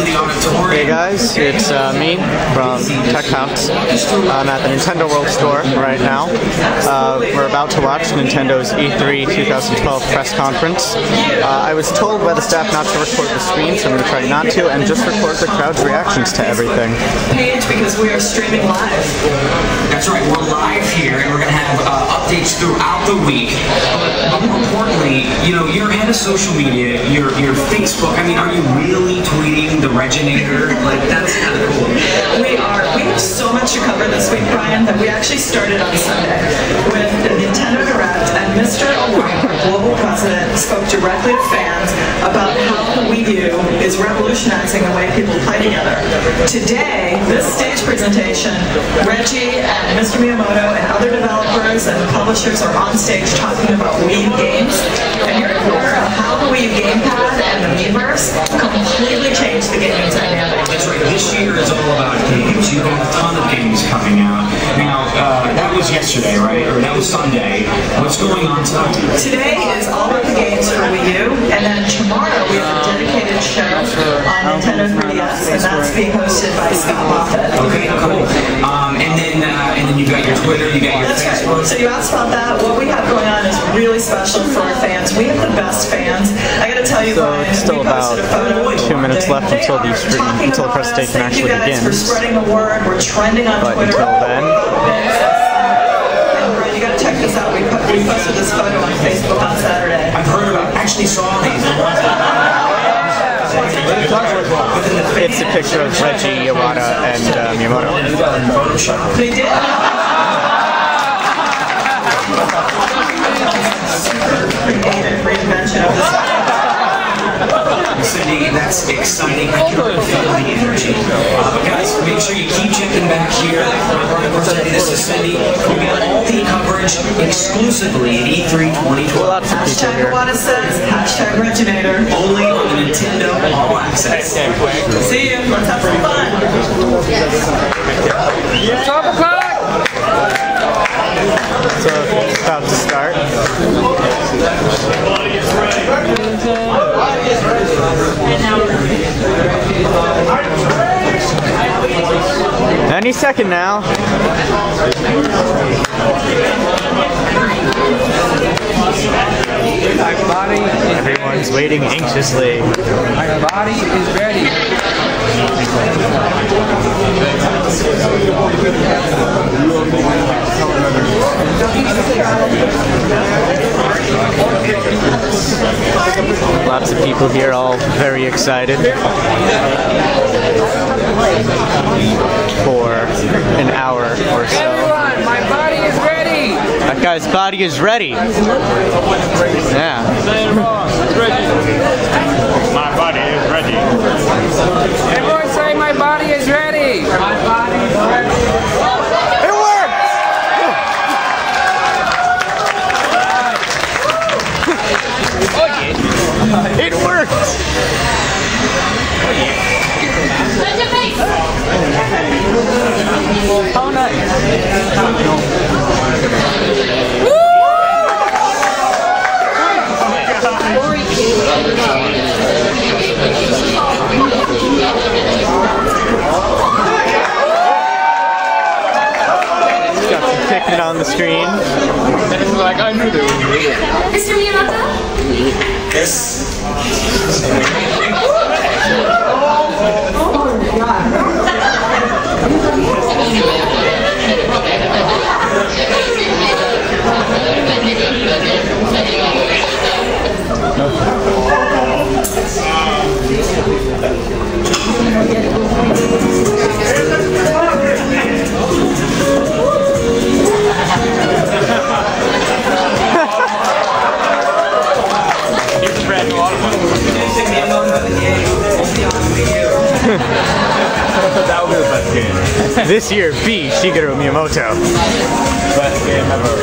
into the auditorium. Hey guys, it's me from Tech House. I'm at the Nintendo World Store right now. We're about to watch Nintendo's E3 2012 press conference. I was told by the staff not to record the screen, so I'm going to try not to, and just record the crowd's reactions to everything. Page because we are streaming live. That's right, we're live here, and we're going to have updates throughout the week. But more importantly, you know, you're head of social media, your Facebook. I mean, are you really tweeting the Reginator? Like, that's kind of cool. We are. We have so much to cover this week, Brian, that we actually started on Sunday with the Nintendo Direct, and Mr. O'Rourke, our global president, spoke directly to fans about how the Wii U is revolutionizing the way people play together. Today, this stage presentation, Reggie and Mr. Miyamoto and other developers and publishers are on stage talking about Wii U games, and you're going to learn how the Wii U gamepad and the Miiverse completely changed the gaming dynamic. That's right, this year is all about games. You've got a ton of games coming out. Now, that was yesterday, right? Or that was Sunday. What's going on tonight? Today is all about the games for Wii U, and then tomorrow we have a dedicated show on Nintendo 3DS, and that's being hosted by Scott Moffat. Okay, cool. And then you got your Twitter, you got your Facebook. Right. So you asked about that. What we have going on is really special for our fans. We have the best fans. I got to tell you, Brian, it's still about 2 minutes left until the presentation actually begins. For spreading the word. We're trending on Twitter. Until then, and Brian, you got to check this out. We posted this photo on Facebook on Saturday. I've heard about. Actually saw these. it's a picture of Reggie, Iwata, and Miyamoto. They did. Creative reinvention of this. Cindy, that's exciting. I can really feel the energy. But guys, make sure you keep checking back here. This is Cindy. We got all the coverage exclusively at E3 2012. Lots of people here. What it says, hashtag Reginator. Only on the Nintendo All Access. See you. Let's have some fun. So it's about to start. Any second now. Everyone's waiting anxiously. My body is ready. Lots of people here, all very excited for an hour or so. Everyone, my body is ready. That guy's body is ready. Yeah. My body is ready. Everyone say my body is ready. My body is ready. It worked! It worked! Oh, nice. Got some ticket on the screen. Like, I knew they would do it. Mr. Miyamoto? Yes. That would be the best game. This year, B. Shigeru Miyamoto. Best game ever.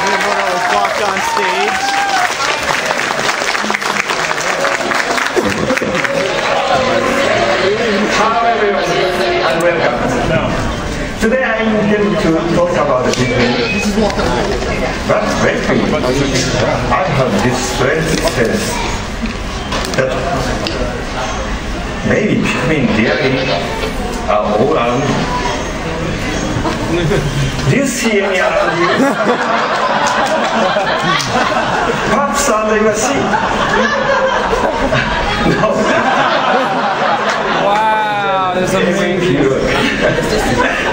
Miyamoto has walked on stage. Hello everyone, and welcome. Today I intend to talk about the different. But wait. I have this strange sense that maybe Pikmin really are all around. Do you see any around you? Perhaps under your seat. No. Wow, there's Thank you.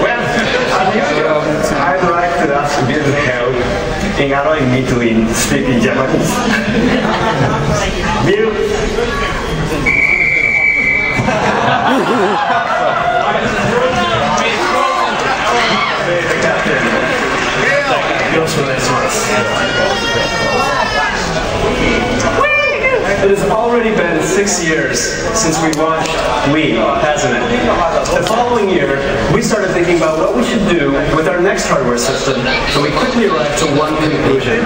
Well, I'd like to ask Bill help in allowing me to speak in Japanese. Bill. よろしくお願いします。 It has already been 6 years since we launched Wii, hasn't it? The following year, we started thinking about what we should do with our next hardware system, and we quickly arrived to one conclusion.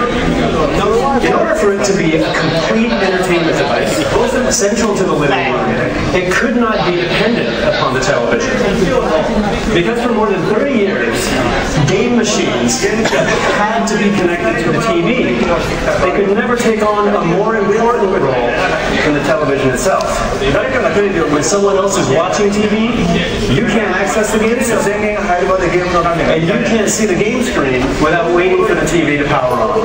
In order for it to be a complete entertainment device, central to the living room, it could not be dependent upon the television. Because for more than 30 years, game machines had to be connected to the TV. They could never take on a more important role than the television itself. When someone else is watching TV, you can't access the game system. And you can't see the game screen without waiting for the TV to power on.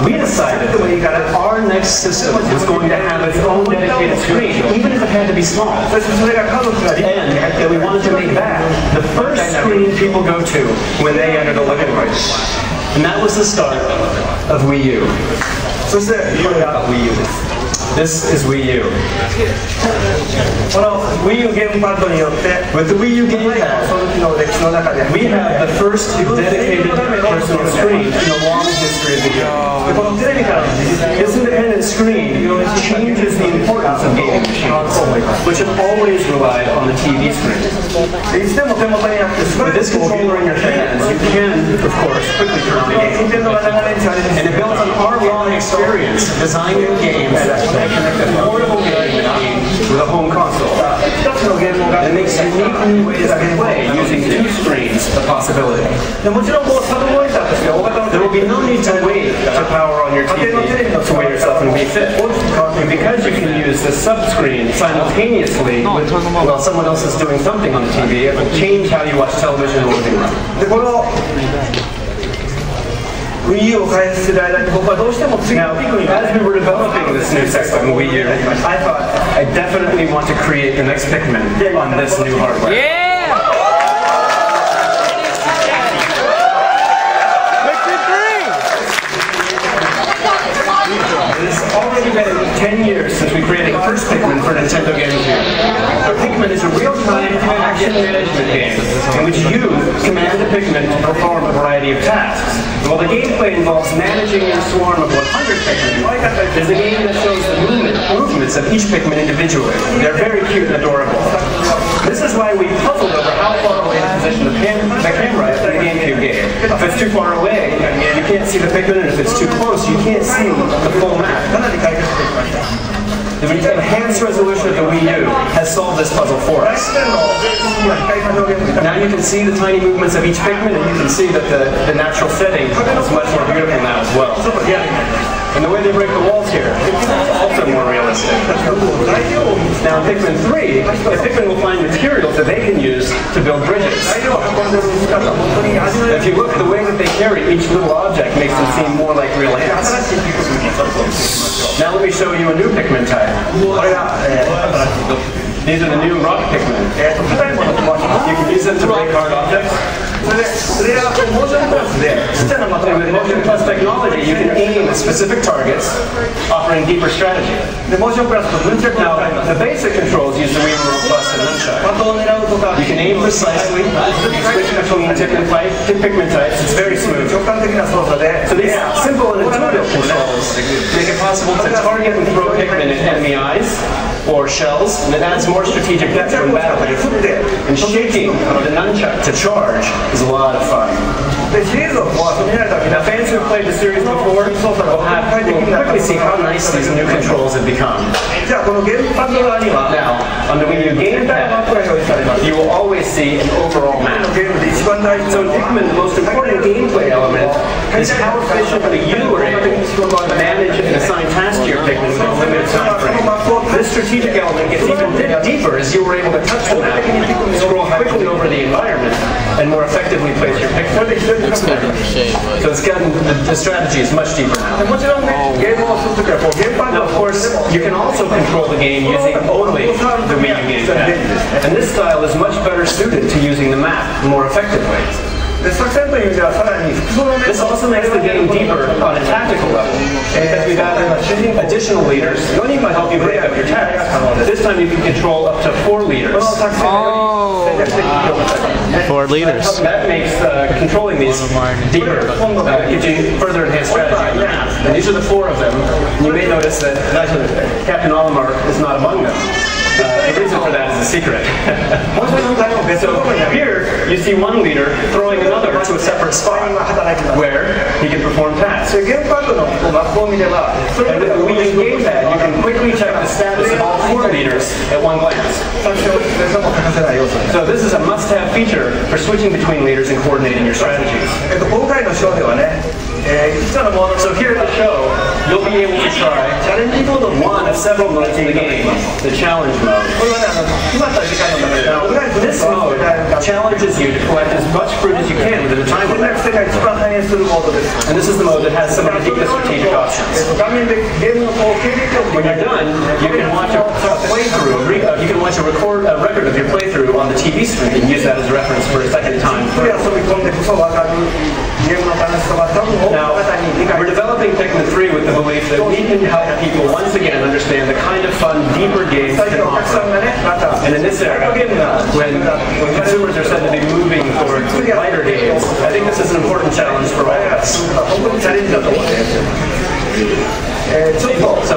We decided that our next system was going to have its own dedicated screen, even if it had to be small. And that we wanted to make that the first screen people go to when they enter the living room. And that was the start of Wii U. This is Wii U. With the Wii U gamepad, we have the first dedicated personal screen in the long history of the game. This independent screen changes the importance of gaming machines, which have always relied on the TV screen. With this controller in your hands, you can, of course, quickly turn on the game. And it builds on our long experience designing games that connect a portable game machine with a home console. It makes unique new ways to play using two screens a possibility. There will be no need to wait to power on your TV to weigh yourself and Wii Fit. And because you can use the sub-screen simultaneously while someone else is doing something on the TV, it will change how you watch television in the living room. Now, as we were developing this new system, Wii U, I thought I definitely want to create the next Pikmin on this new hardware. Yeah! It has already been 10 years since we created the first Pikmin for Nintendo GameCube. Pikmin is a real-time action management game in which you command the Pikmin to perform a variety of tasks. And while the gameplay involves managing your swarm of 100 Pikmin, there's a game that shows the movements of each Pikmin individually. They're very cute and adorable. This is why we puzzled over how far away to position the camera in the GameCube game. If it's too far away, you can't see the Pikmin, and if it's too close, you can't see the full map. The enhanced resolution of the Wii U has solved this puzzle for us. Now you can see the tiny movements of each Pikmin, and you can see that the natural setting is much more beautiful now as well. And the way they break the walls here is also more realistic. Now in Pikmin 3, the Pikmin will find materials that they can use to build bridges. If you look, the way that they carry each little object makes them seem more like real ants. Now let me show you a new Pikmin type. These are the new rock Pikmin. You can use them to break hard objects. With Motion Plus technology, you can aim at specific targets, offering deeper strategy. Now, the basic controls use the Wii U Plus and Nunchuck. You can aim precisely, switch between Pikmin types. It's very smooth. So these simple and intuitive controls make it possible to target and throw Pikmin at enemy eyes or shells, and it adds more strategic depth when battling. And shaking the nunchuck to charge is a lot of fun. Now, fans who have played the series before will quickly see how nice these new controls have become. Now, On the Wii U gamepad, you will always see an overall map. So in Pikmin, the most important gameplay element is how efficiently you are able to manage and assign tasks to your Pikmin within a limited time frame. This strategic element gets even deeper as you were able to touch the map, scroll quickly over the environment, and more effectively place your Pikmin. So it's gotten, the strategy is much deeper now. Now, of course, you can also control the game using only the Wii U gamepad. And this style is much better suited to using the map more effectively. This also makes the game deeper on a tactical level, because we've added additional leaders to help you break up your tasks. This time you can control up to 4 leaders. 4 leaders. That makes controlling these deeper, gives you further enhanced strategy. And these are the 4 of them. And you may notice that Captain Olimar is not among them. The reason for that is a secret. So here, you see one leader throwing another to a separate spot where he can perform tasks. And with the Wii U gamepad, you can quickly check the status of all 4 leaders at one glance. So this is a must-have feature for switching between leaders and coordinating your strategies. So here at the show, you'll be able to try one of several modes in the game, the challenge mode. Now, this mode challenges you to collect as much fruit as you can within a time limit. And this is the mode that has some of the deepest strategic options. When you're done, you can watch a playthrough, you can watch a record of your playthrough on the TV screen and use that as a reference for a second time. Now, we're developing Pikmin 3 with the belief that we can help people once again understand the kind of fun, deeper games can offer. And in this era, when consumers are said to be moving towards lighter games, I think this is an important challenge for all of us. So,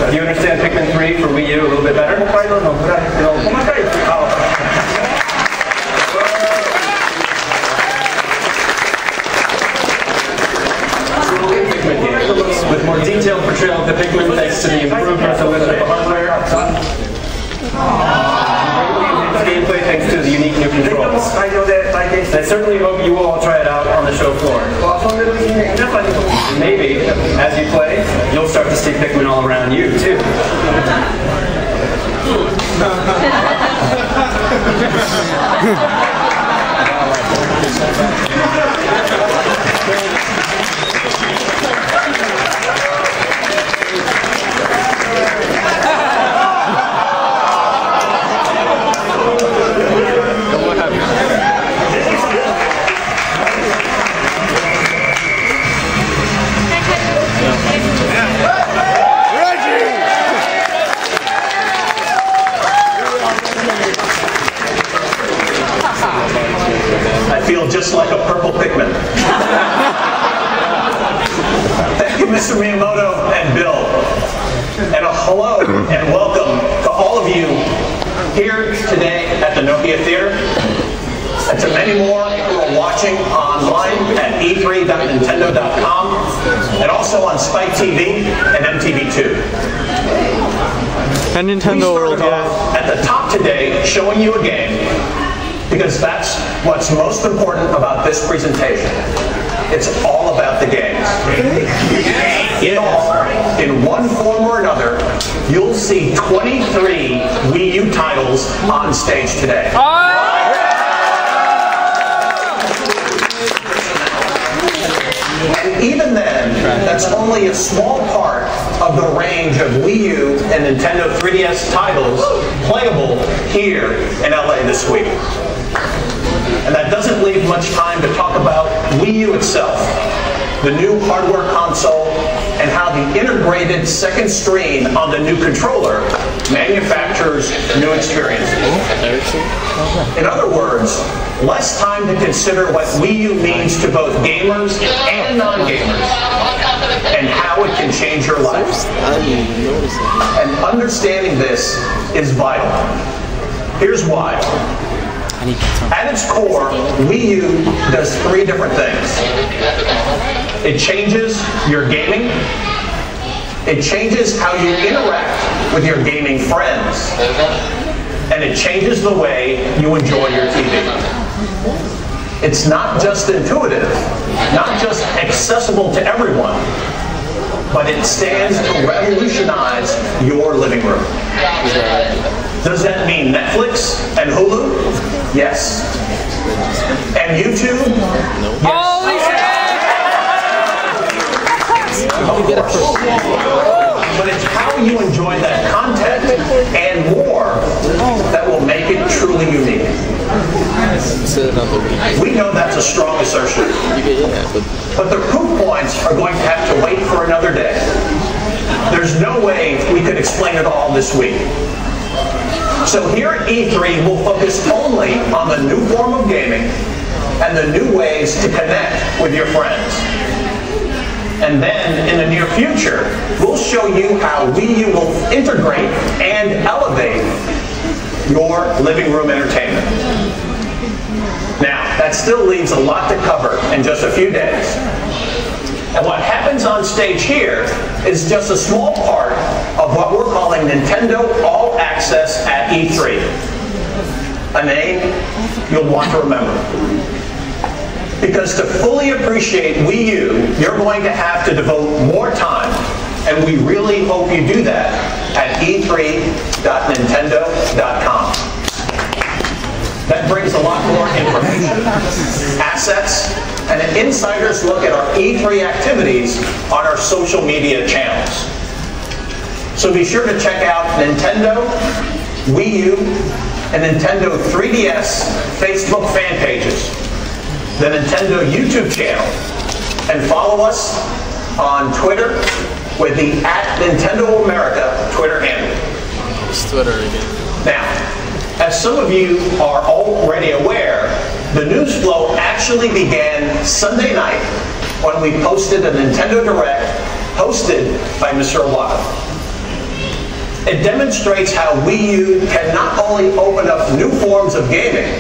do you understand Pikmin 3 for Wii U a little bit better? With more detailed portrayal of the Pikmin thanks to the improved resolution of the hardware. Gameplay thanks to the unique new controls. I certainly hope you will all try it out on the show floor. Maybe, as you play, you'll start to see Pikmin all around you, too. I feel just like a purple Pikmin. Thank you, Mr. Miyamoto and Bill. And a hello and welcome to all of you here today at the Nokia Theater, and to many more who are watching online at e3.nintendo.com, and also on Spike TV and MTV2. And Nintendo World, yeah. At the top today, showing you a game, because that's what's most important about this presentation. It's all about the games. In all, in one form or another, you'll see 23 Wii U titles on stage today. And even then, that's only a small part of the range of Wii U and Nintendo 3DS titles playable here in LA this week. And that doesn't leave much time to talk about Wii U itself, the new hardware console, and how the integrated second screen on the new controller manufactures new experiences. In other words, less time to consider what Wii U means to both gamers and non-gamers, and how it can change your life. And understanding this is vital. Here's why. At its core, Wii U does 3 different things. It changes your gaming, It changes how you interact with your gaming friends. And it changes the way you enjoy your TV. It's not just intuitive, not just accessible to everyone, but it stands to revolutionize your living room. Does that mean Netflix and Hulu? Yes. And YouTube? Holy shit! But it's how you enjoy that content and more that will make it truly unique. We know that's a strong assertion. But the proof points are going to have to wait for another day. There's no way we could explain it all this week. So here at E3, we'll focus only on the new form of gaming and the new ways to connect with your friends. And then, in the near future, we'll show you how Wii U will integrate and elevate your living room entertainment. Now, that still leaves a lot to cover in just a few days. And what happens on stage here is just a small part of what we're calling Nintendo All Access at E3. A name you'll want to remember. Because to fully appreciate Wii U, you're going to have to devote more time. And we really hope you do that at e3.nintendo.com. That brings a lot more information, assets, and an insider's look at our E3 activities on our social media channels. So be sure to check out Nintendo, Wii U, and Nintendo 3DS Facebook fan pages, the Nintendo YouTube channel, and follow us on Twitter with the @NintendoAmerica Twitter handle. It's Twitter again. Now, as some of you are already aware, the news flow actually began Sunday night when we posted a Nintendo Direct hosted by Mr. Iwata. It demonstrates how Wii U can not only open up new forms of gaming,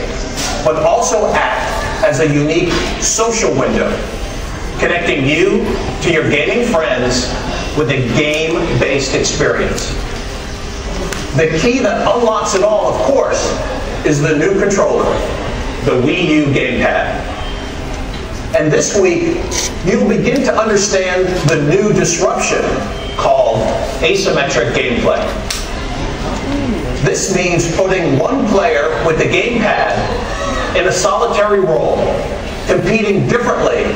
but also act as a unique social window, connecting you to your gaming friends with a game-based experience. The key that unlocks it all, of course, is the new controller, the Wii U gamepad. And this week, you'll begin to understand the new disruption called asymmetric gameplay. This means putting one player with the gamepad in a solitary role, competing differently,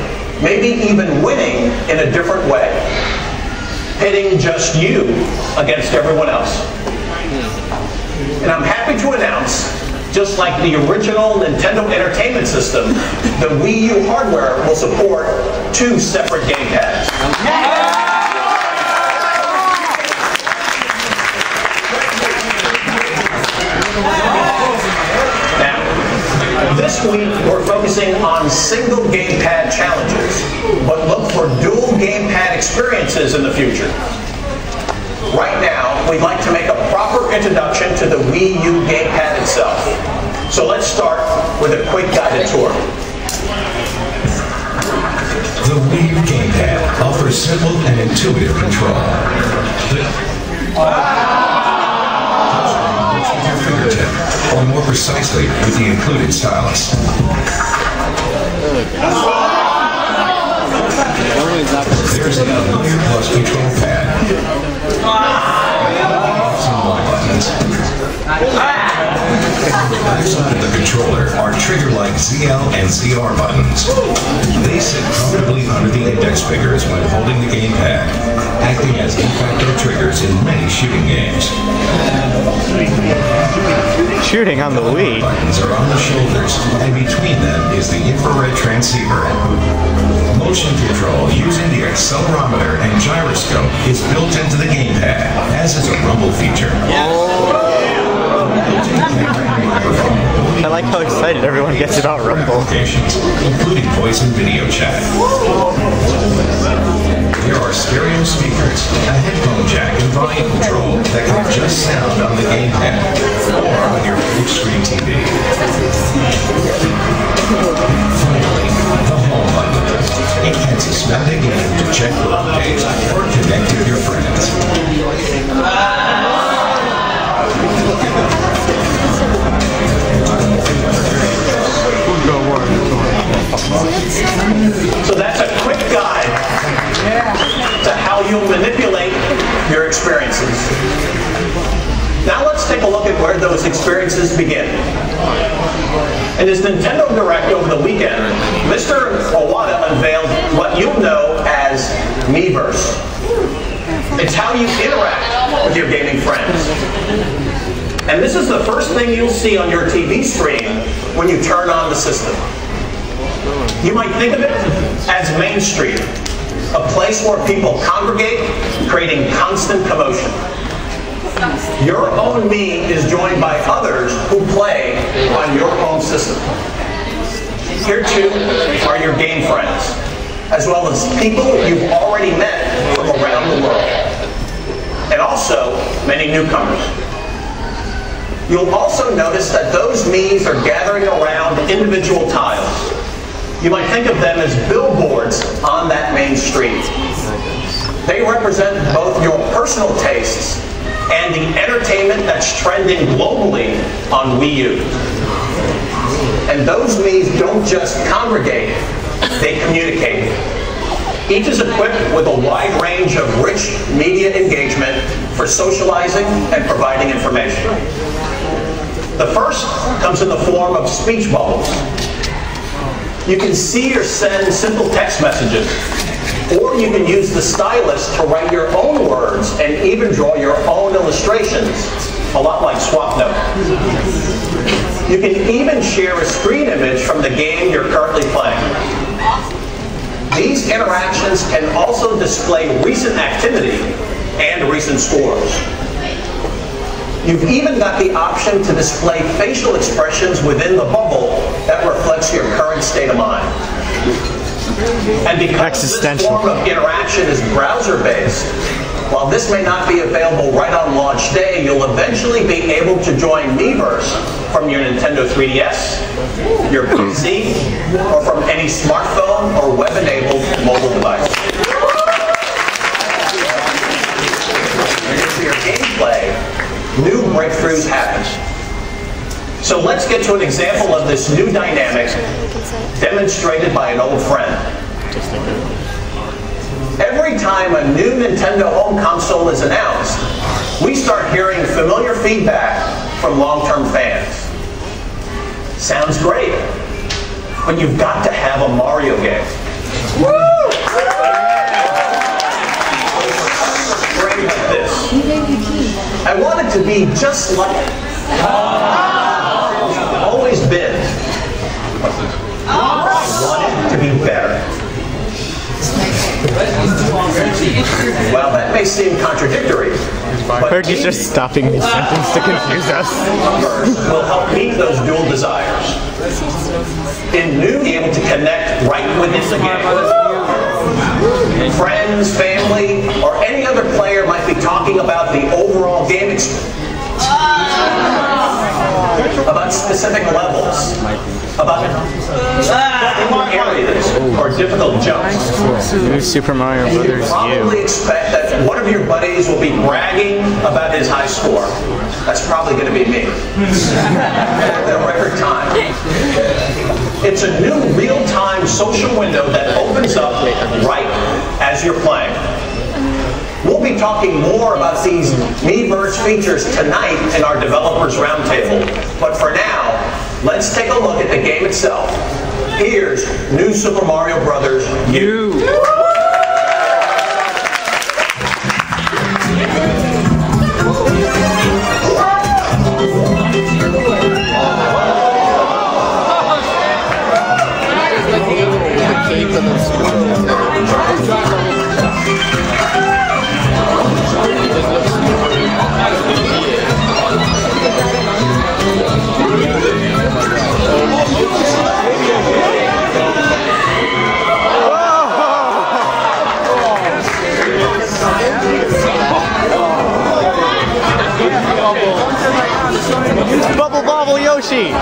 maybe even winning in a different way, pitting just you against everyone else. And I'm happy to announce, just like the original Nintendo Entertainment System, the Wii U hardware will support 2 separate gamepads. Now, this week we're focusing on single gamepad challenges, but look for dual gamepad experiences in the future. Right now, we'd like to make a proper introduction to the Wii U gamepad itself. So let's start with a quick guided tour. The Wii U gamepad offers simple and intuitive control. Works with your fingertip, or more precisely, with the included stylus. There's the Unlimited Plus control pad. Some more buttons. Inside of the controller are trigger-like ZL and ZR buttons. They sit comfortably under the index fingers when holding the gamepad, acting as de facto triggers in many shooting games. Shooting on the Wii. Buttons are on the shoulders, and between them is the infrared transceiver. Motion control using the accelerometer and gyroscope is built into the gamepad, as is a rumble feature. I like how excited everyone gets about Rumble. Including voice and video chat. There are stereo speakers, a headphone jack, and volume control that can adjust sound on the gamepad or on your big screen TV. Finally, the home button. It can suspend a game to check for updates or connect with your friends. you'll manipulate your experiences. Now let's take a look at where those experiences begin. In his Nintendo Direct over the weekend, Mr. Iwata unveiled what you'll know as Miiverse. It's how you interact with your gaming friends. And this is the first thing you'll see on your TV screen when you turn on the system. You might think of it as Main Street, a place where people congregate, creating constant commotion. Your own me is joined by others who play on your own system. Here too are your game friends, as well as people you've already met from around the world, and also many newcomers. You'll also notice that those me's are gathering around individual tiles. You might think of them as billboards on that main street. They represent both your personal tastes and the entertainment that's trending globally on Wii U. And those me's don't just congregate, they communicate. Each is equipped with a wide range of rich media engagement for socializing and providing information. The first comes in the form of speech bubbles. You can see or send simple text messages, or you can use the stylus to write your own words and even draw your own illustrations, a lot like SwapNote. You can even share a screen image from the game you're currently playing. These interactions can also display recent activity and recent scores. You've even got the option to display facial expressions within the bubble that reflects your current state of mind. And because this form of interaction is browser-based, while this may not be available right on launch day, you'll eventually be able to join Miiverse from your Nintendo 3DS, your PC, or from any smartphone or web-enabled mobile device. For your gameplay, new breakthroughs happen. So let's get to an example of this new dynamic demonstrated by an old friend. Every time a new Nintendo home console is announced, we start hearing familiar feedback from long-term fans. Sounds great, but you've got to have a Mario game. Woo! Like this. I want it to be just like it. Always been. I want it to be better. Well, that may seem contradictory, but Fergie's just stopping these sentences to confuse us. Will help meet those dual desires. In new, be able to connect right within the game. Friends, family, or any other player might be talking about the overall game experience. About specific levels, about areas or difficult jumps. New Super Mario Brothers You probably expect that one of your buddies will be bragging about his high score. That's probably going to be me. The record time. It's a new real-time social window that opens up right as you're playing. We'll be talking more about these Miiverse features tonight in our Developers Roundtable. But for now, let's take a look at the game itself. Here's New Super Mario Brothers U. Bubble Bobble Yoshi!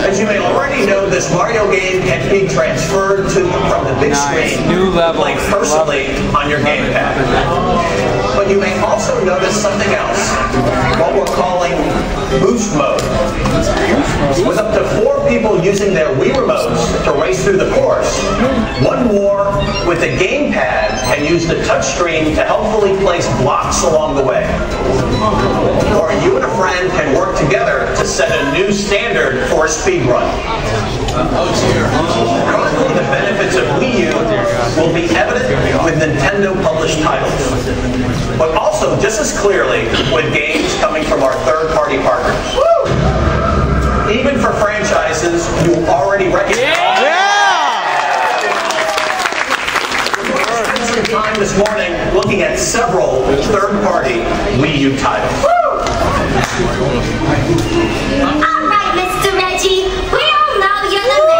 As you may already know, this Mario game can be transferred to scoop from the big screen New level. played personally on your gamepad. But you may also notice something else, what we're calling boost mode. With up to 4 people using their Wii remotes to race through the course, one more with a gamepad and use the touchscreen to helpfully place blocks along the way. Or you and a friend can work together to set a new standard for a speed run. Currently, the benefits of Wii U will be evident with Nintendo-published titles, but also just as clearly with games coming from our third-party partners. Even for franchises you already recognize. We're going to spend some time this morning looking at several third-party Wii U titles. All right, Mr. Reggie, we all know you're the man.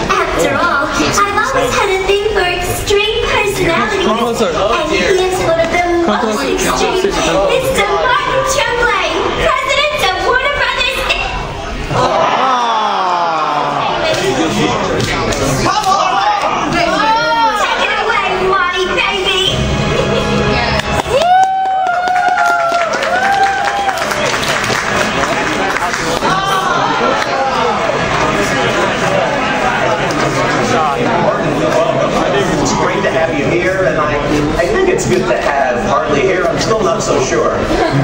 After all, I've always had a thing for extreme personalities, and he is one of the most extreme, Mr. Martin Tremblay, president of Warner Brothers. Take it away, Marty, baby. It's great to have you here, and I think it's good to have Harley here. I'm still not so sure.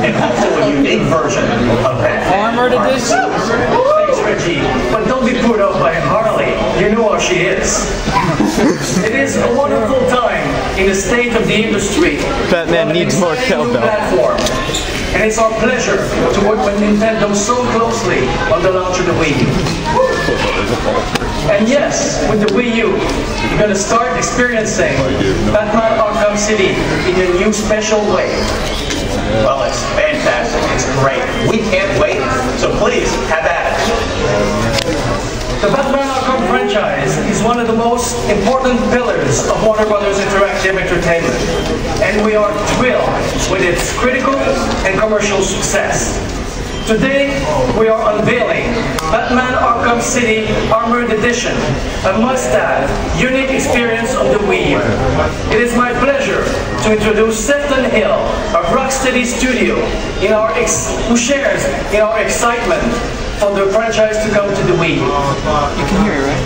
And also a unique version of that. Armored edition. Thanks, Reggie. But don't be put off by Harley. You know how she is. It is a wonderful time in the state of the industry. Batman needs more cowbell. Platform. And it's our pleasure to work with Nintendo so closely on the launch of the Wii U. And yes, with the Wii U, you're going to start experiencing Batman Arkham City in a new special way. Well, it's fantastic. It's great. We can't wait. So please, have at it. The Batman Arkham franchise is one of the most important pillars of Warner Brothers Interactive Entertainment, and we are thrilled with its critical and commercial success. Today, we are unveiling Batman Arkham City Armored Edition, a must-have, unique experience of the Wii U. It is my pleasure to introduce Sefton Hill of Rocksteady Studio, who shares in our excitement for the franchise to come to the Wii U. You can hear it, right?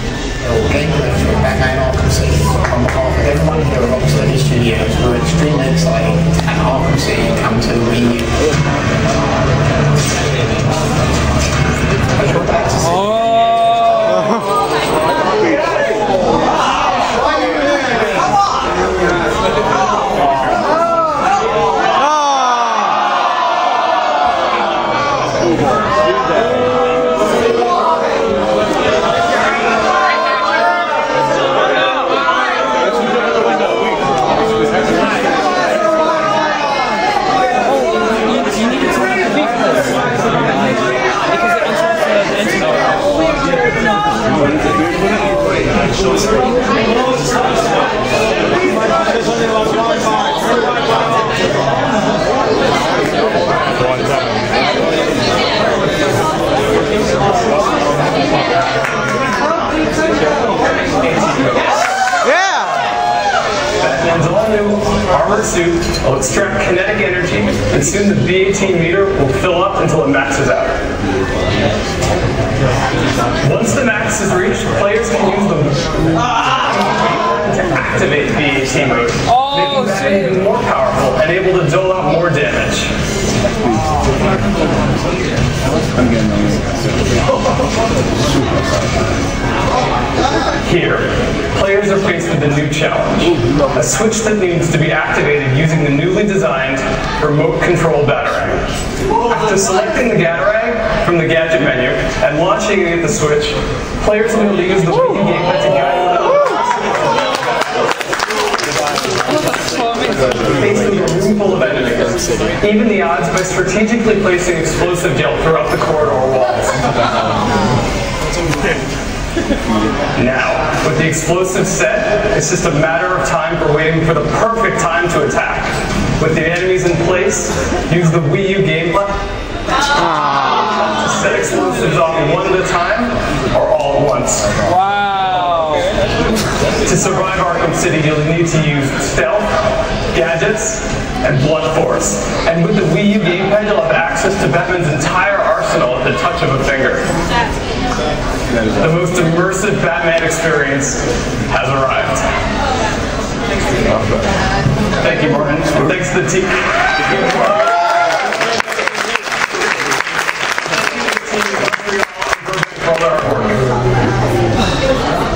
Gameplay for Batman Arkham City. On behalf of everyone here at Rocksteady Studios, we're extremely excited to have Arkham City come to the Wii U. Batman's all-new armored suit will extract kinetic energy, and soon the B18 meter will fill up until it maxes out. Once the max is reached, players can use the to activate B18 mode, making Batman even more powerful and able to dole out more damage. Here, players are faced with a new challenge, a switch that needs to be activated using the newly designed remote control Batarang. After selecting the Batarang from the gadget menu and launching it at the switch, players will use the Wii U gamepad to guide facing a room full of enemies, even the odds by strategically placing explosive gel throughout the corridor walls. Now, with the explosive set, it's just a matter of time for waiting for the perfect time to attack. With the enemies in place, use the Wii U gameplay to set explosives off one at a time, or To survive Arkham City, you'll need to use stealth, gadgets, and blunt force. And with the Wii U gamepad, you'll have access to Batman's entire arsenal at the touch of a finger. The most immersive Batman experience has arrived. Thank you, Martin. And thanks to the team.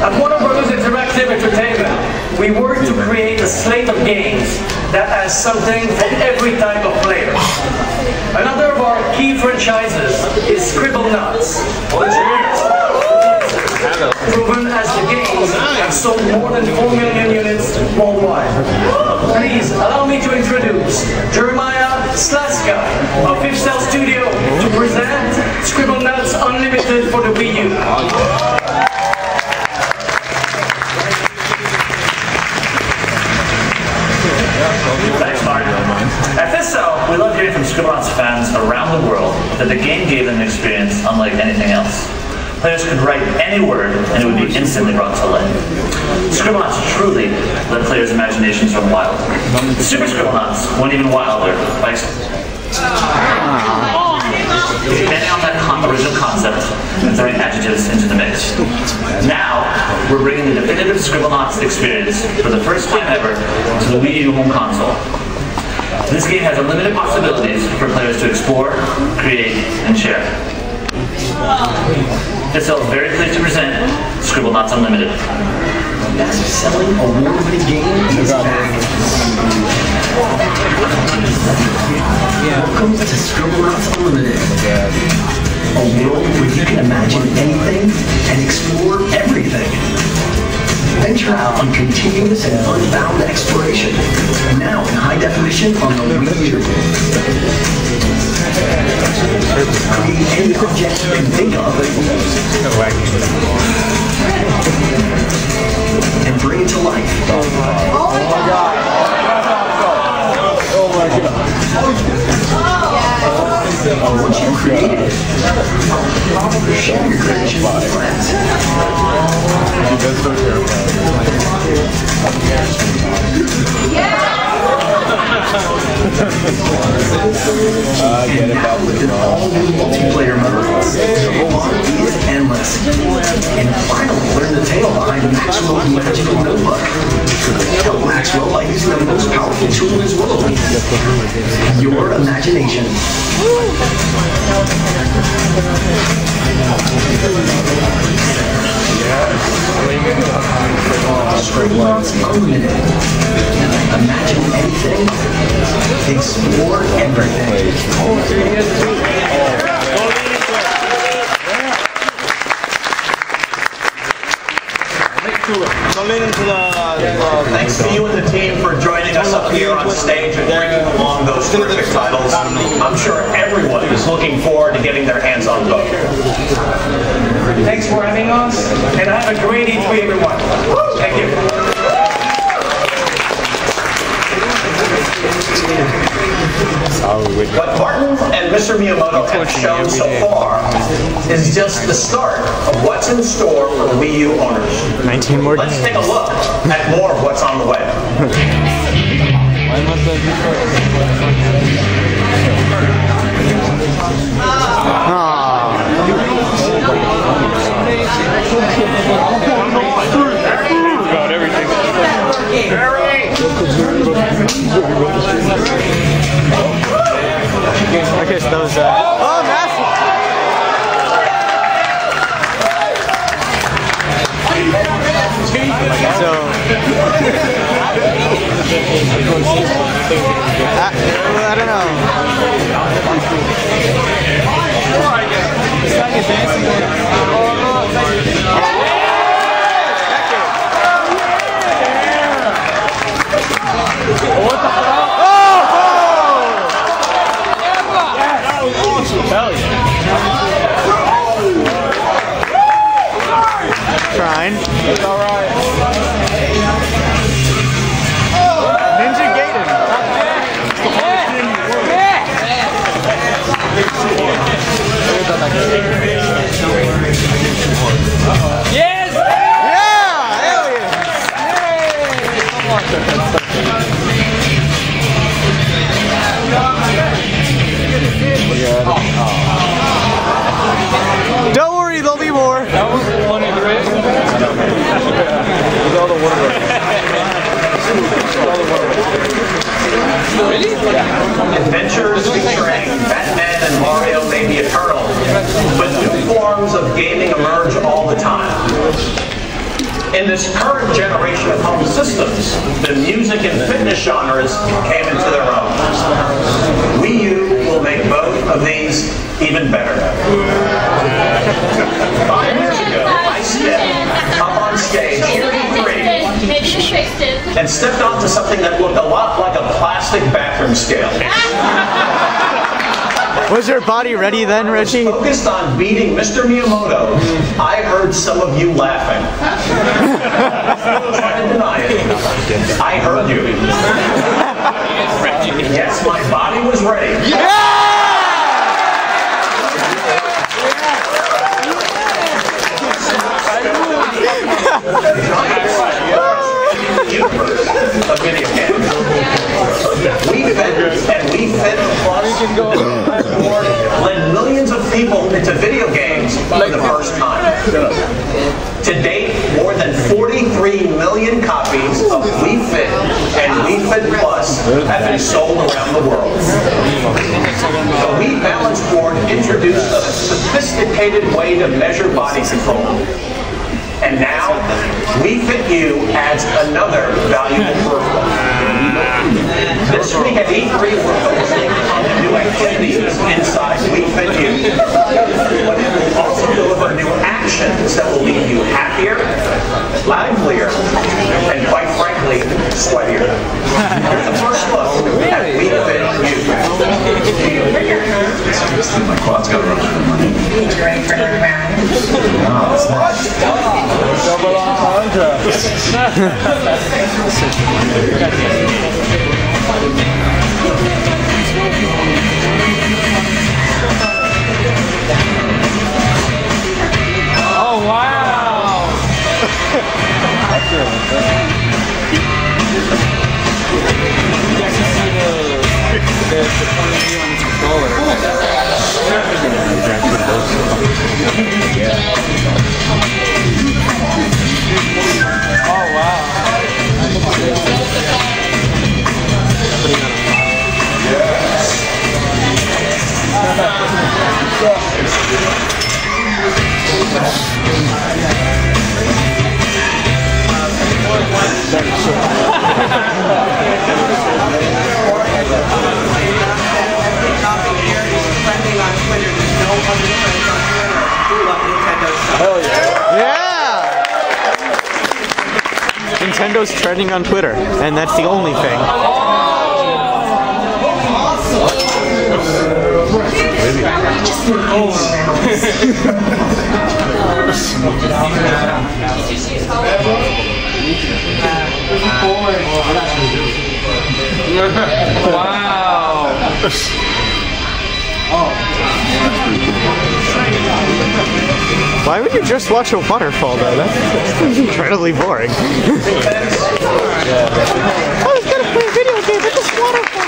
At Warner Bros. Interactive Entertainment, we work to create a slate of games that has something for every type of player. Another of our key franchises is Scribblenauts, proven as the games have sold more than 4 million units worldwide. Please allow me to introduce Jeremiah Slaska of Fifth Cell Studio to present Scribblenauts Unlimited for the Wii U. Thanks, Mark. At Fifth Cell, we love hearing from Scribblenauts fans around the world that the game gave them an experience unlike anything else. Players could write any word and it would be instantly brought to life. Scribblenauts truly let players' imaginations run wild. Super Scribblenauts went even wilder by expanding on that original concept and throwing adjectives into the mix. Now, we're bringing the definitive Scribblenauts experience for the first time ever to the Wii U home console. This game has unlimited possibilities for players to explore, create, and share. Fifth Cell is very pleased to present Scribblenauts Unlimited. Best-selling award-winning game is back. Welcome to Scribblenauts Unlimited. A world where you can imagine anything and explore everything. Venture out on continuous and unbound exploration. Now in high definition on the Wii U. Create any object you can think of and bring it to life. Oh my God! Oh my God! Once you've created it, share your creation with friends. And now with an all-new multiplayer mode, the fun is endless. And finally, learn the tale behind Maxwell's magical notebook. Help Maxwell by using the most powerful tool in his world: your imagination. Scribblenauts Unlimited. Imagine anything, explore everything. Thanks to you and the team for joining us up here on stage and bringing along those terrific titles. I'm sure everyone is looking forward to getting their hands on both. Thanks for having us, and have a great E3, everyone. Thank you. What Martin and Mr. Miyamoto have shown so far is just the start of what's in store for the Wii U owners. 19 more Let's take a look at more of what's on the way. Got everything. Okay, so that was oh, massive! So I don't What the hell? Hell yeah. Trying. It's alright. Ninja Gaiden. Yes! Yeah! Aliens! innovating emerge all the time. In this current generation of home systems, the music and fitness genres came into their own. Wii U will make both of these even better. 5 years ago, I stepped up on stage here at E3 and stepped onto something that looked a lot like a plastic bathroom scale. Was your body ready then, Reggie? Focused on beating Mr. Miyamoto, I heard some of you laughing. Trying to deny it. I heard you. Yes, my body was ready. Universe of video games. Wii Fit and Wii Fit Plus led millions of people into video games for the first time. To date, more than 43 million copies of Wii Fit and Wii Fit Plus have been sold around the world. The Wii Balance Board introduced a sophisticated way to measure body control. And now, Wii Fit U adds another valuable peripheral. This week at E3, we're focusing on the new activities inside Wii Fit U. But it will also deliver new actions that will leave you happier, livelier, and quite frankly, sweatier. Here's the first look at Wii Fit U. My quad's got to run out of money. You ready for another round? No, it's not. Double entendre. Oh wow! That's good. You guys can see the point of view on this controller. Oh wow. Hell yeah. Yeah! Nintendo's trending on Twitter, and that's the only thing. Wow. Why would you just watch a waterfall though? That's incredibly boring. I was gonna play a video game with this waterfall.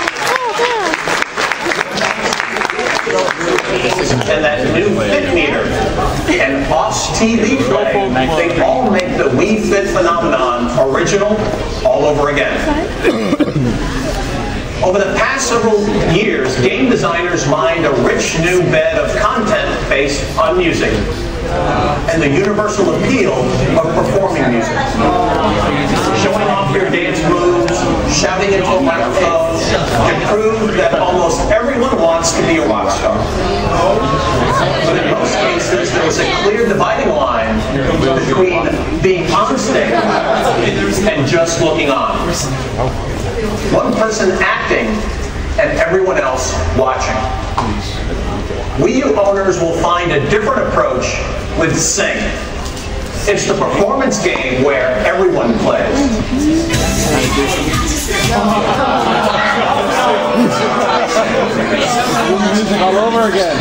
And that new Fit meter and Boss TV play, they all make the Wii Fit phenomenon original all over again. Over the past several years, game designers mined a rich new bed of content based on music and the universal appeal of performing music. Showing off your dance moves, shouting into a microphone, can prove that almost everyone wants to be a rock star. But in most cases, there is a clear dividing line between being on stage and just looking on. One person acting and everyone else watching. Wii U owners will find a different approach with Sing. It's the performance game where everyone plays. All over again.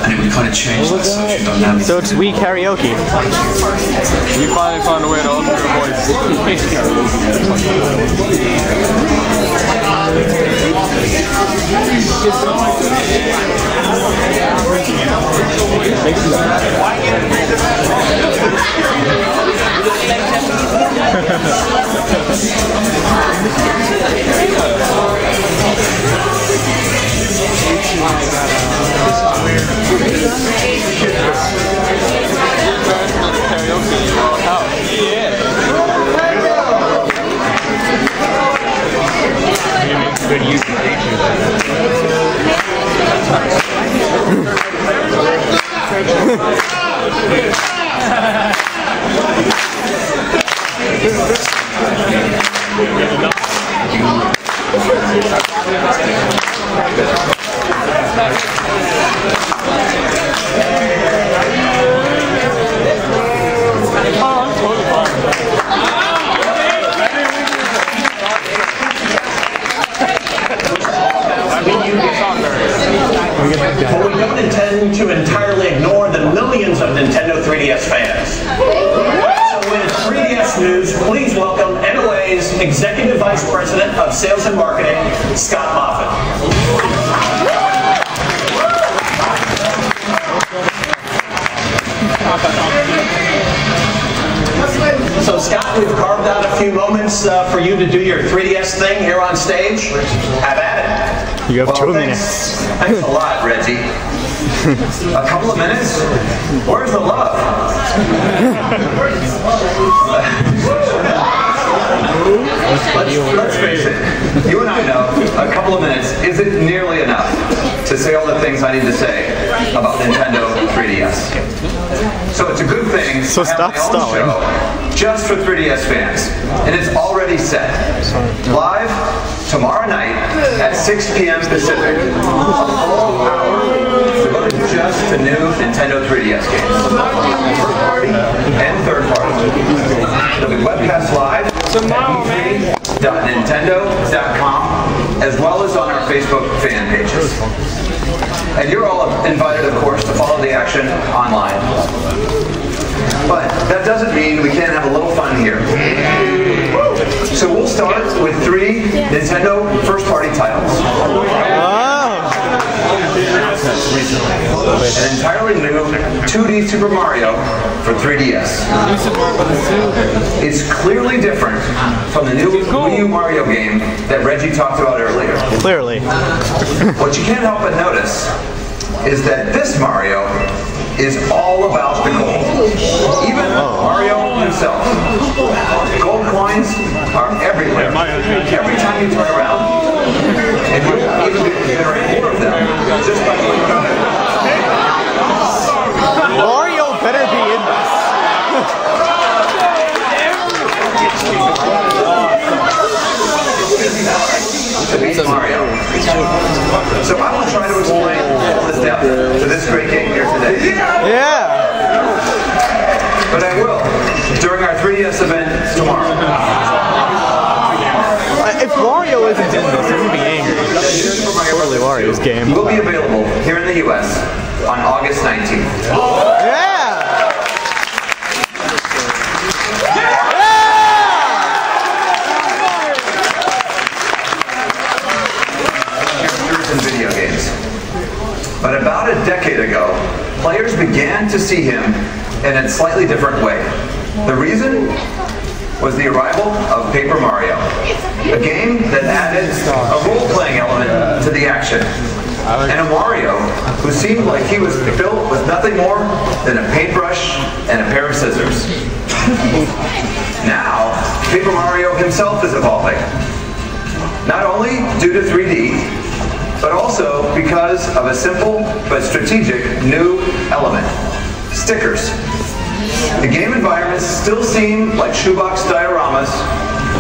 And it would kind of change that social dynamic. So it's Wii karaoke. You finally found a way to alter your voice. But we don't intend to entirely ignore the millions of Nintendo 3DS fans. So with 3DS news, please welcome NOA's Executive Vice President of Sales and Marketing, Scott Moffitt. So Scott, we've carved out a few moments for you to do your 3DS thing here on stage. Have at it. You have 2 minutes. Thanks a lot, Reggie. A couple of minutes? Where's the love? Let's face it. You and I know a couple of minutes isn't nearly enough to say all the things I need to say about Nintendo 3DS. So it's a good thing So I have stop my own stalling. show just for 3DS fans. And it's already set. Live tomorrow night at 6 p.m. Pacific. A full hour devoted just to new Nintendo 3DS games. First party and third party. It'll be webcast live at e3.nintendo.com as well as on our Facebook fan pages. And you're all invited, of course, to follow the action online. But that doesn't mean we can't have a little fun here. So we'll start with 3 Nintendo first-party titles. An entirely new 2D Super Mario for 3DS. It's clearly different from the new Wii U Mario game that Reggie talked about earlier. Clearly. What you can't help but notice is that this Mario is all about the gold. Even Mario himself. Gold coins are everywhere. Every time you turn around, and you'll even be able to generate more of them just by looking at it. Mario better be in this. To beat Mario. So I will try to explain all this depth to this great game here today. Yeah. But I will during our 3DS event tomorrow. If Mario isn't in this, I'm gonna be angry. Totally Mario's game. Will be available here in the U.S. on August 19th. Yeah. In video games. But about a decade ago, players began to see him in a slightly different way. The reason was the arrival of Paper Mario, a game that added a role-playing element to the action, and a Mario who seemed like he was built with nothing more than a paintbrush and a pair of scissors. Now, Paper Mario himself is evolving, not only due to 3D, but also because of a simple but strategic new element: stickers. The game environments still seem like shoebox dioramas,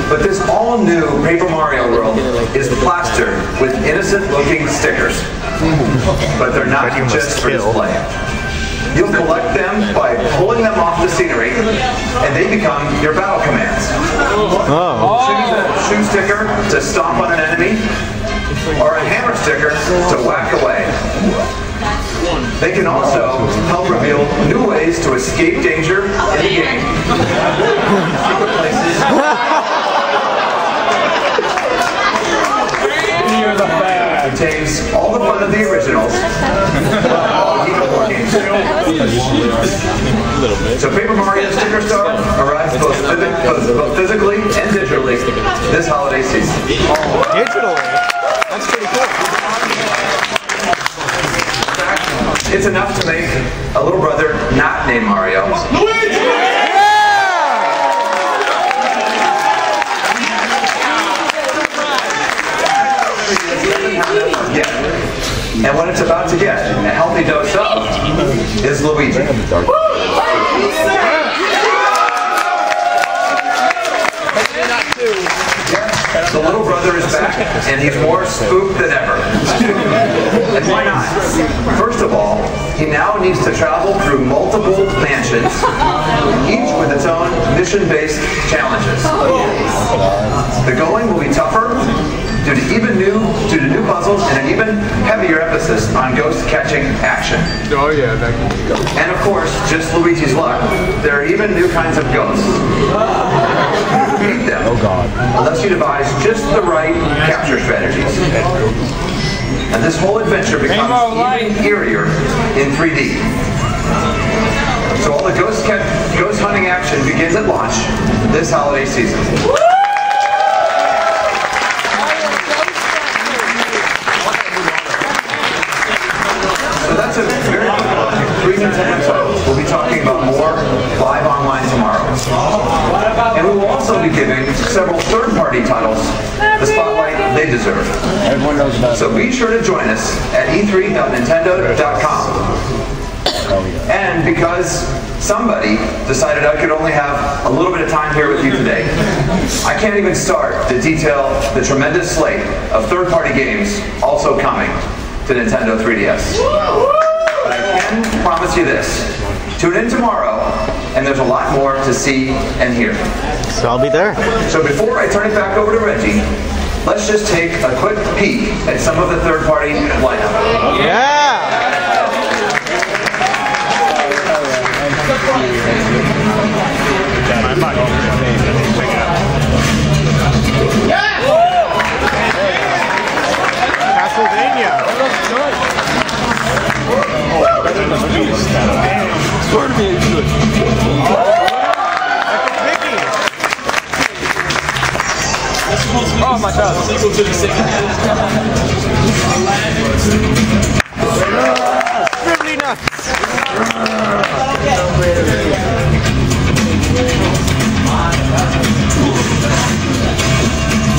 but this all-new Paper Mario world is plastered with innocent-looking stickers. But they're not just for display. You'll collect them by pulling them off the scenery, and they become your battle commands. Choose a shoe sticker to stomp on an enemy, or a hammer sticker to whack away. They can also help reveal new ways to escape danger in the game. Secret places. Contains all the fun of the originals. Even more games. So Paper Mario Sticker Star arrives both physically and digitally this holiday season. Digitally? That's pretty cool. It's enough to make a little brother not named Mario. Luigi! And what it's about to get a healthy dose of is Luigi. The little brother is back, and he's more spooked than ever. And why not? First of all, he now needs to travel through multiple mansions, each with its own mission-based challenges. The going will be tougher due to new puzzles and an even heavier emphasis on ghost-catching action. Oh yeah, that can be ghost. And of course, just Luigi's luck, there are even new kinds of ghosts. Beat them, unless you devise just the right capture strategies. And this whole adventure becomes even eerier in 3D. So all the ghost hunting action begins at launch this holiday season. So that's a very good look at 3 Nintendo titles. We'll be talking about more live online tomorrow. And we will also be giving several third-party titles the spotlight they deserve. Everyone knows about it. So be sure to join us at e3.nintendo.com. And because somebody decided I could only have a little bit of time here with you today, I can't even start to detail the tremendous slate of third-party games also coming to Nintendo 3DS. But I can promise you this. Tune in tomorrow, and there's a lot more to see and hear. So I'll be there. So before I turn it back over to Reggie, let's just take a quick peek at some of the third-party lineup. Yeah! Castlevania. Swear to me it's good. Oh my god. Scribbly nuts.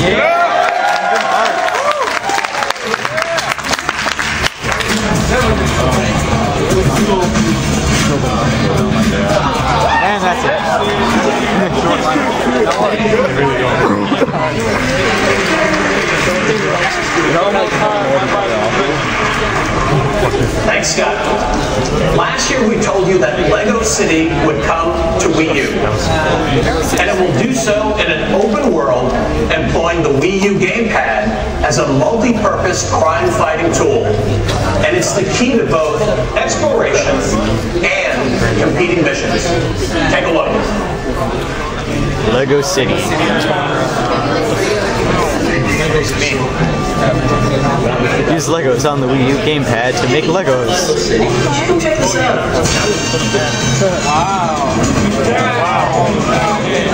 Yeah. And that's it. Thanks, Scott. Last year we told you that Lego City would come to Wii U. And it will do so in an open world employing the Wii U gamepad as a multi-purpose crime-fighting tool. And it's the key to both exploration and competing missions. Take a look. Lego City. Use Legos on the Wii U gamepad to make Legos. Check this out. Wow.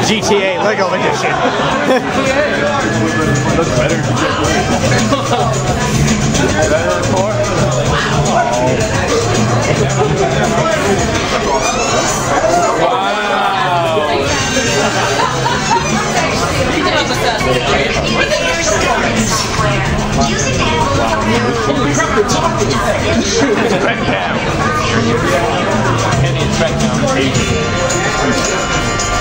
GTA Lego Edition. Looks better. Better than 4? Track down.